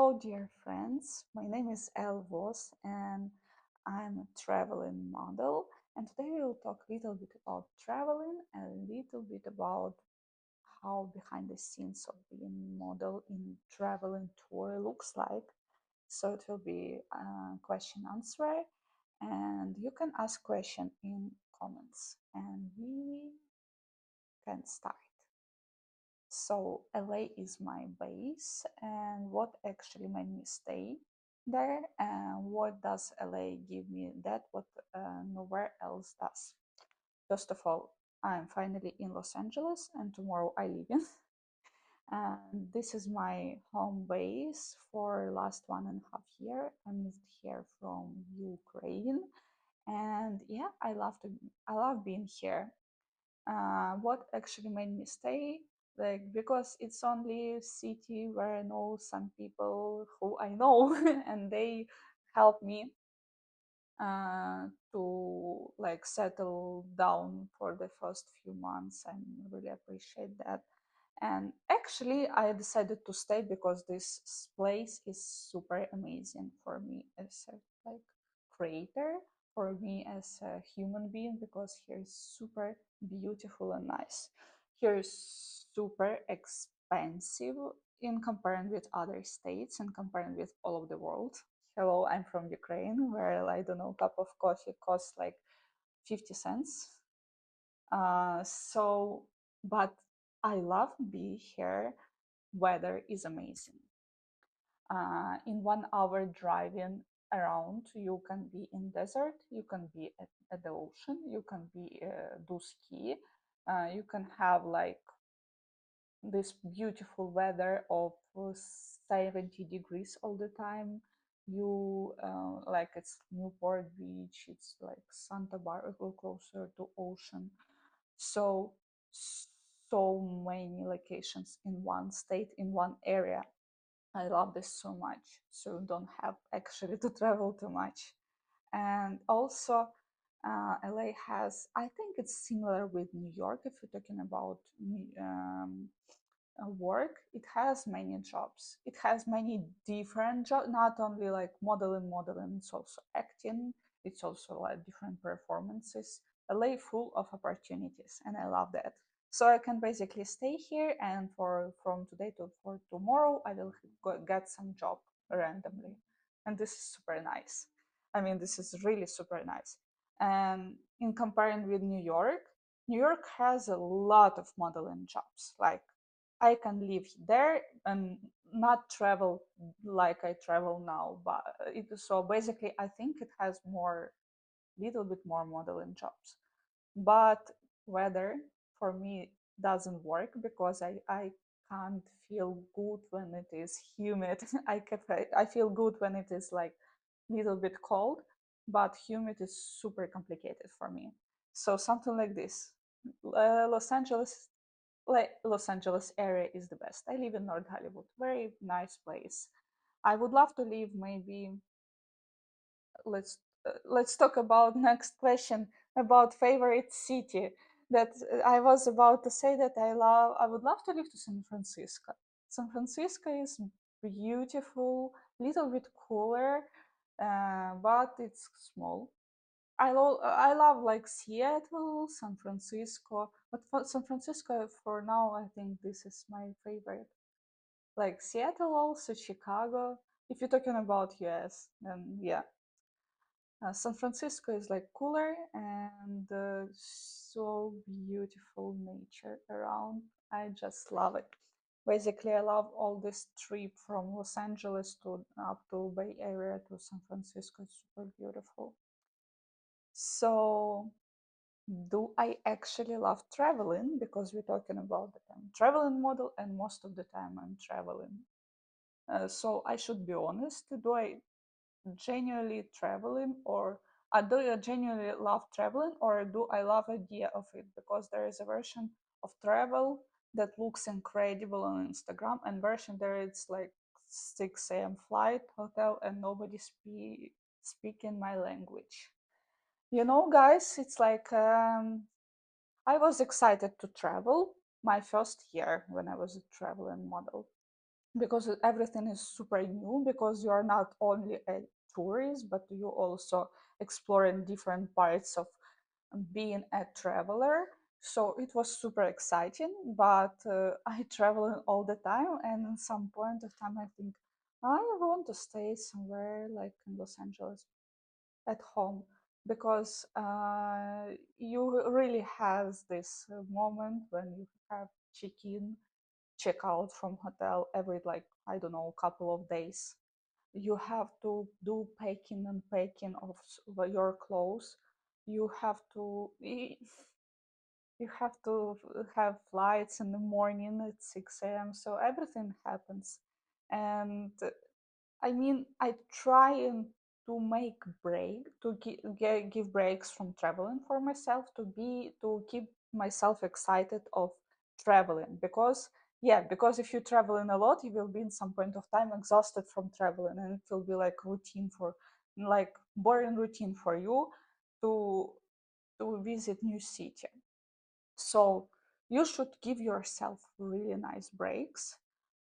Hello, dear friends. My name is Elvos, and I'm a traveling model. And today we'll talk a little bit about traveling and a little bit about how behind the scenes of being model in traveling tour looks like. So it will be a question answer, and you can ask question in comments, and we can start. So LA is my base, and what actually made me stay there, and what does LA give me that what nowhere else does? First of all, I'm finally in Los Angeles, and tomorrow I leave in. And this is my home base for last 1.5 year. I moved here from Ukraine, and yeah, I love being here. What actually made me stay, like, because it's only a city where I know some people who I know and they help me to like settle down for the first few months, and really appreciate that. And actually I decided to stay because this place is super amazing for me as a like creator, for me as a human being, because here is super beautiful and nice. Here is super expensive in comparing with other states and comparing with all of the world. Hello, I'm from Ukraine, where I don't know, a cup of coffee costs like 50 cents. So, but I love being here. Weather is amazing. In 1 hour driving around, you can be in desert, you can be at the ocean, you can be do ski, you can have like this beautiful weather of 70 degrees all the time. You like it's Newport Beach, it's like Santa Barbara, closer to ocean. So so many locations in one state, in one area. I love this so much. So don't have actually to travel too much. And also, LA has, I think it's similar with New York if you're talking about work. It has many jobs. It has many different jobs, not only like modeling, it's also acting, it's also like different performances. LA full of opportunities, and I love that. So I can basically stay here, and for from today to for tomorrow I will get some job randomly, and this is super nice. I mean, this is really super nice. And in comparing with New York, New York has a lot of modeling jobs. Like I can live there and not travel like I travel now. But so basically, I think it has more, little bit more modeling jobs. But weather for me doesn't work because I can't feel good when it is humid. I feel good when it is like little bit cold, but humid is super complicated for me. So something like this. Los Angeles, like Los Angeles area is the best. I live in North Hollywood, very nice place. I would love to live maybe. Let's talk about next question about favorite city. That I was about to say that I would love to live to San Francisco. San Francisco is beautiful, little bit cooler, but it's small. I love like Seattle, San Francisco, but for San Francisco for now I think this is my favorite. Like Seattle, also Chicago. If you're talking about US, then yeah, San Francisco is like cooler and so beautiful nature around. I just love it. Basically, I love all this trip from Los Angeles to up to Bay Area to San Francisco. It's super beautiful. So do I actually love traveling? Because we're talking about that I'm traveling model, and most of the time I'm traveling. So I should be honest. Do I genuinely traveling, or do I genuinely love traveling, or do I love idea of it? Because there is a version of travel that looks incredible on Instagram, and version there it's like 6 a.m. flight, hotel, and nobody speaking my language. Guys, it's like I was excited to travel my first year when I was a traveling model. because everything is super new, because you are not only a tourist but you also exploring different parts of being a traveler. So it was super exciting, but I travel all the time, and at some point of time I think I want to stay somewhere like in Los Angeles at home, because you really has this moment when you have check in, check out from hotel every, like, I don't know, couple of days. You have to do packing and packing of your clothes. You have to you have to have flights in the morning at 6 a.m. So everything happens. And I mean, I try and to make break to give breaks from traveling for myself, to keep myself excited of traveling, because yeah, because if you traveling a lot, you will be in some point of time exhausted from traveling, and it will be like routine for, like, boring routine for you to visit new city. So you should give yourself really nice breaks,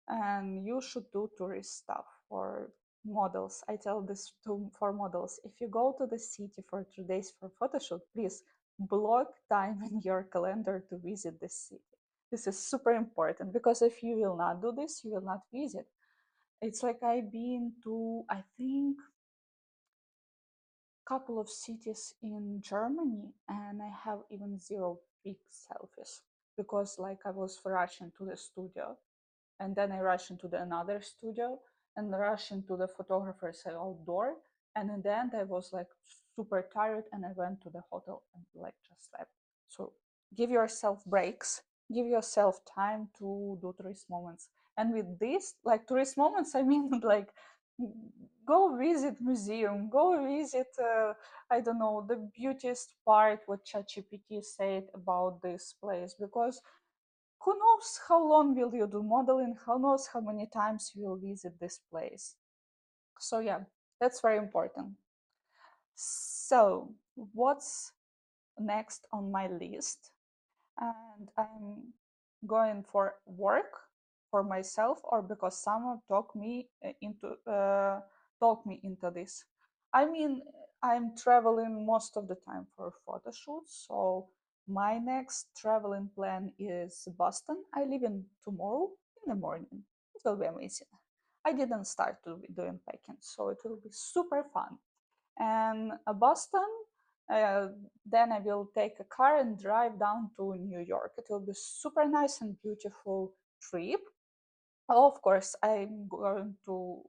and you should do tourist stuff. For models, I tell this to for models: if you go to the city for 2 days for photo shoot, please block time in your calendar to visit this city. This is super important, because if you will not do this, you will not visit. It's like I've been to, I think, couple of cities in Germany, and I have even zero big selfies, because like I was rushing to the studio, and then I rushed into the another studio, and rushed into the photographer's outdoor, and in the end I was like super tired, and I went to the hotel and like just slept. So give yourself breaks, give yourself time to do tourist moments. And with this, like, tourist moments, I mean like, go visit museum, go visit, I don't know, the beautiest part what ChatGPT said about this place, because who knows how long will you do modeling, who knows how many times you will visit this place. So yeah, that's very important. So what's next on my list? And I'm going for work, for myself, or because someone talk me into this. I mean, I'm traveling most of the time for photo shoots, so my next traveling plan is Boston. I leave in tomorrow in the morning. It will be amazing. I didn't start to be doing packing, so it will be super fun. And Boston, uh, then I will take a car and drive down to New York. It will be super nice and beautiful trip. Of course, I'm going to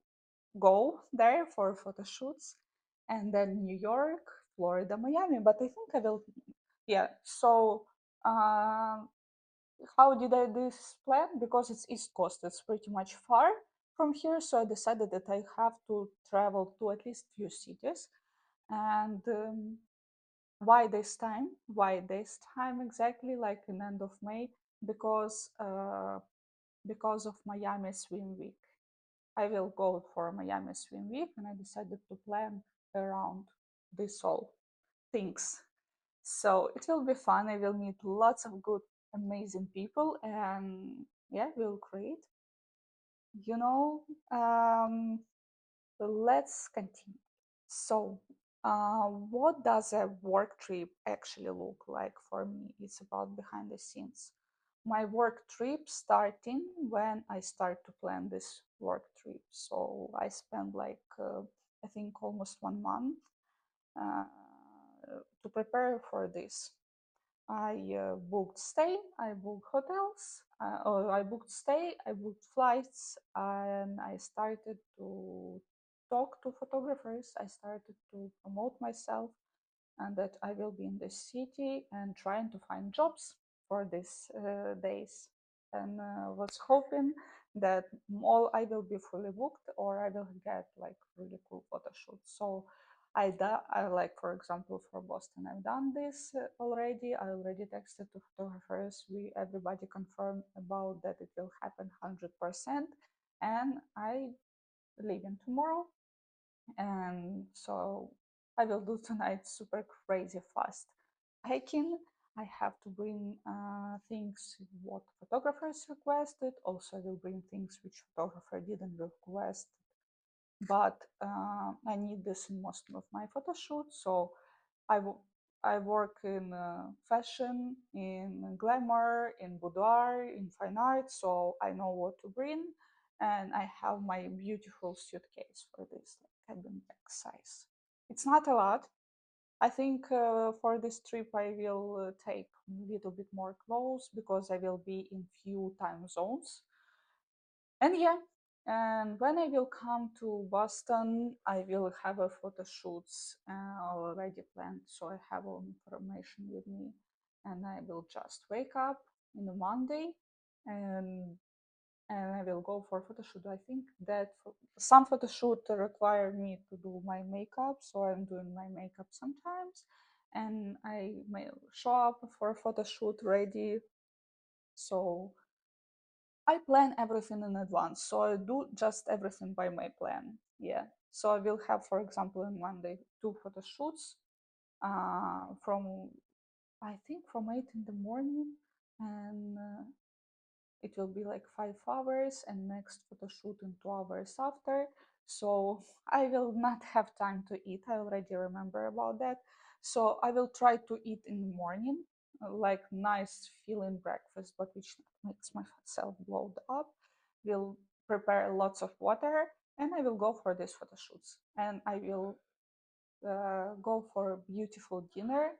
go there for photo shoots, and then New York, Florida, Miami. But I think I will, yeah. So uh, how did I do this plan? Because it's East Coast, it's pretty much far from here. So I decided that I have to travel to at least few cities. And why this time? Why this time exactly? Like in end of May? Because of Miami Swim Week. I will go for Miami Swim Week, and I decided to plan around this all things. So it will be fun. I will meet lots of good, amazing people, and yeah, we'll create. You know, um, let's continue. So, what does a work trip actually look like for me? It's about behind the scenes. My work trip starting when I start to plan this work trip. So I spend like, I think, almost 1 month uh, to prepare for this. I booked stay, I booked hotels, or I booked stay, I booked flights, and I started to talk to photographers. I started to promote myself, and that I will be in the city and trying to find jobs for these days. And was hoping that all I will be fully booked, or I will get like really cool photo shoots. So I like, for example, for Boston, I've done this already. I already texted to photographers. Everybody confirmed about that it will happen 100%, and I leave in tomorrow, and so I will do tonight super crazy fast hiking. I have to bring things what photographers requested. Also, I will bring things which photographer didn't request, but I need this in most of my photo shoots. So I, I work in fashion, in glamour, in boudoir, in fine art, so I know what to bring. And I have my beautiful suitcase for this, like cabin bag size. It's not a lot. I think for this trip I will take a little bit more clothes because I will be in few time zones. And yeah, and when I will come to Boston, I will have a photo shoots already planned, so I have all information with me, and I will just wake up in a Monday, and I will go for photo shoot. I think that some photo shoot require me to do my makeup, so I'm doing my makeup sometimes, and I may show up for a photo shoot ready. So I plan everything in advance, so I do just everything by my plan. Yeah. So I will have, for example, on Monday 2 photo shoots from I think from 8 in the morning, and it will be like 5 hours, and next photo shoot in 2 hours after. So I will not have time to eat. I already remember about that. So I will try to eat in the morning, like nice filling breakfast, but which makes myself bloat up. Will prepare lots of water, and I will go for these photo shoots. And I will go for a beautiful dinner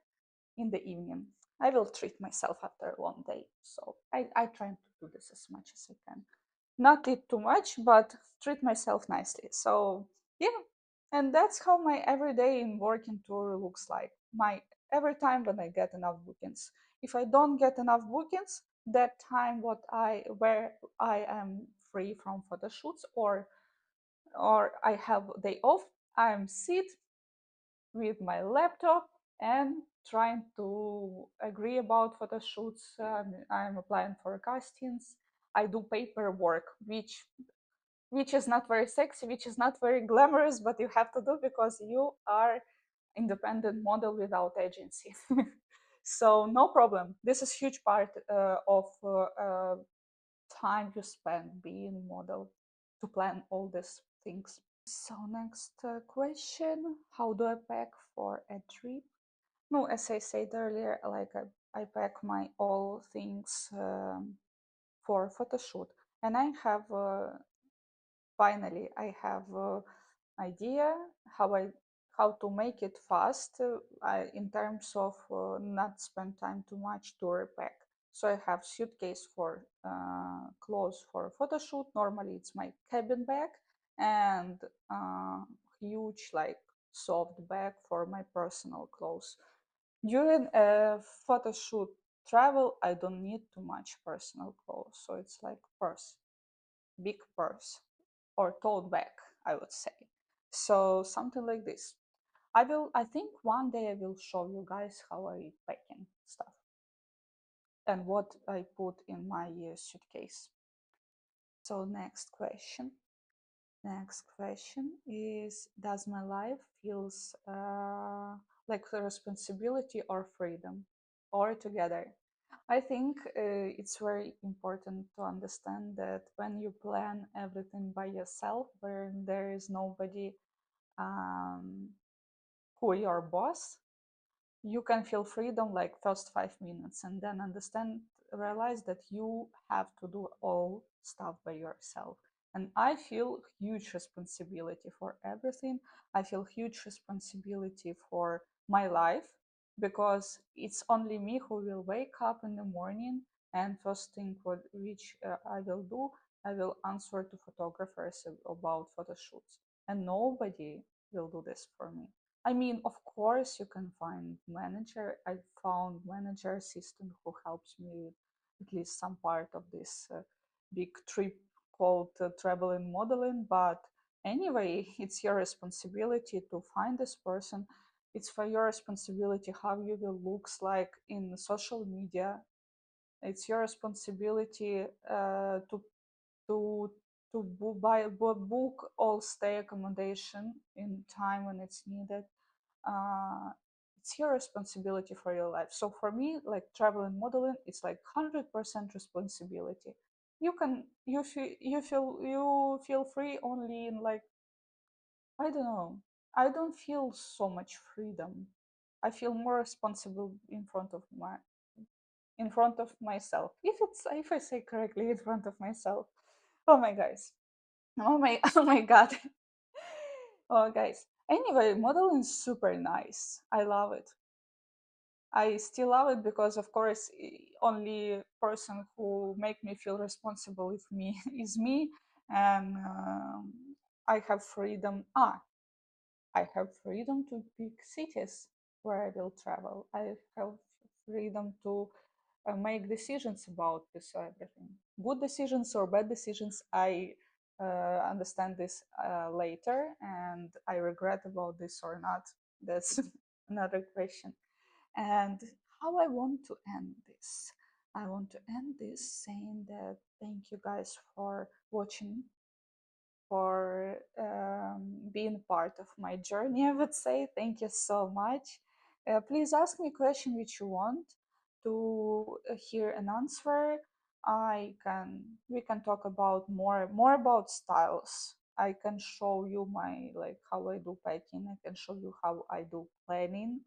in the evening. I will treat myself after a long day. So I try to do this as much as I can. Not eat too much, but treat myself nicely. So yeah, and that's how my everyday in working tour looks like. My every time when I get enough bookings. If I don't get enough bookings, that time what I where I am free from photo shoots or I have day off, I'm sit with my laptop and trying to agree about photo shoots. I'm applying for castings. I do paperwork, which is not very sexy, which is not very glamorous, but you have to do because you are independent model without agency. So no problem. This is huge part of time you spend being model to plan all these things. So next question: how do I pack for a trip? No, as I said earlier, like I pack my all things for photo shoot, and I have finally I have idea how I how to make it fast in terms of not spend time too much to repack. So I have suitcase for clothes for photo shoot. Normally it's my cabin bag and uh, huge like soft bag for my personal clothes. During a photo shoot travel, I don't need too much personal clothes, so it's like purse, big purse or tote bag, I would say. So something like this. I think one day I will show you guys how I packing stuff and what I put in my suitcase. So next question. Next question is: does my life feels like a responsibility or freedom, or together? I think it's very important to understand that when you plan everything by yourself, where there is nobody um, who your boss, you can feel freedom like first 5 minutes and then understand realize that you have to do all stuff by yourself. And I feel huge responsibility for everything. I feel huge responsibility for my life because it's only me who will wake up in the morning, and first thing which I will do, I will answer to photographers about photo shoots, and nobody will do this for me. I mean, of course, you can find manager. I found manager assistant who helps me with at least some part of this big trip called traveling modeling. But anyway, it's your responsibility to find this person. It's for your responsibility how you will looks like in social media. It's your responsibility to book all stay accommodation in time when it's needed. uh, it's your responsibility for your life. So for me, like travel and modeling, it's like 100% responsibility. You feel free only in like, I don't know. I don't feel so much freedom. I feel more responsible in front of myself. If I say correctly, in front of myself. Oh my guys. Oh my oh my god. Oh guys. Anyway, modeling is super nice. I love it. I still love it because, of course, only person who make me feel responsible with me is me, and I have freedom. I have freedom to pick cities where I will travel. I have freedom to make decisions about this everything. Good decisions or bad decisions, I understand this later, and I regret about this or not. That's another question. And how I want to end this? I want to end this saying that thank you guys for watching, for being part of my journey. I would say thank you so much. Please ask me a question which you want to hear an answer. We can talk about more about styles. I can show you my like how I do packing. I can show you how I do planning.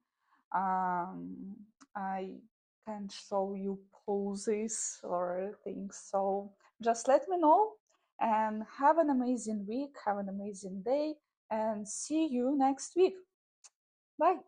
um, I can show you poses or things. So just let me know, and have an amazing week, have an amazing day, and see you next week. Bye.